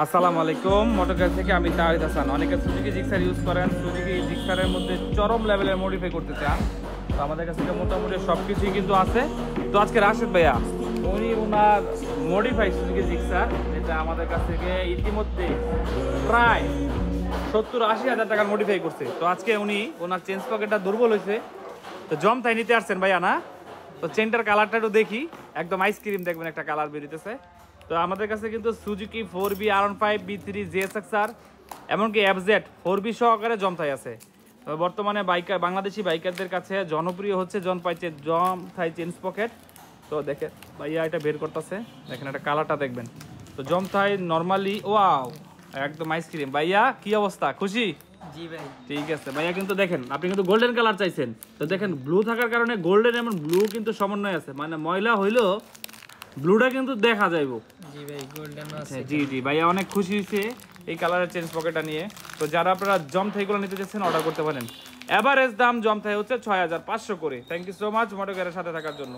আসসালামু আলাইকুম। মোটরগাড়ি থেকে আমি তাহিদ হাসান। অনেকে সুজুকি জিক্সার ইউজ করেন, সুজুকি জিক্সারের মধ্যে চরম লেভেলের মডিফাই করতে চান, তো আমাদের কাছে মোটামুটি সব কিছুই কিন্তু আছে। তো আজকে রাশেদ ভাইয়া উনি ওনার মডিফাই সুজুকি জিক্সার, যেটা আমাদের কাছ থেকে ইতিমধ্যে প্রায় 70-80 হাজার টাকার মডিফাই করছে। তো আজকে উনি ওনার চেঞ্জ পকেটটা দুর্বল হয়েছে, তো জম তাই নিতে আসছেন ভাইয়া না? তো চেনটার কালারটা একটু দেখি, একদম আইসক্রিম দেখবেন একটা কালার বেরিয়েছে। তো আমাদের কাছে কিন্তু Suzuki 4B R15 B3 GSX-R এমনকি FZ 4B সহকারে জমথাই আছে। তো বর্তমানে বাইকার বাংলাদেশি বাইকারদের কাছে জনপ্রিয় হচ্ছে জমথাই চেঞ্জ পকেট। তো দেখেন ভাইয়া এটা বের করতেছে, দেখেন একটা কালারটা দেখবেন। তো জমথাই নর্মালি ওয়াও একদম আইসক্রিম। ভাইয়া কি অবস্থা, খুশি? জি ভাই। ঠিক আছে ভাইয়া, কিন্তু দেখেন আপনি কিন্তু গোল্ডেন কালার চাইছেন, তো দেখেন ব্লু থাকার কারণে গোল্ডেন এবং ব্লু কিন্তু সমন্বয় আছে, মানে ময়লা হইলেও ব্লুটা কিন্তু দেখা যাইবো। জি ভাই, গোল্ডেন আছে। জি জি ভাইয়া অনেক খুশি হয়েছে এই কালারের চেঞ্জ পকেটটা নিয়ে। তো যারা আপনারা জমথাইগুলো নিতে চাচ্ছেন অর্ডার করতে পারেন। এভারেজ দাম জমথাই হচ্ছে 6500 করে। থ্যাংক ইউ সো মাচ মোটরগাড়ির সাথে থাকার জন্য।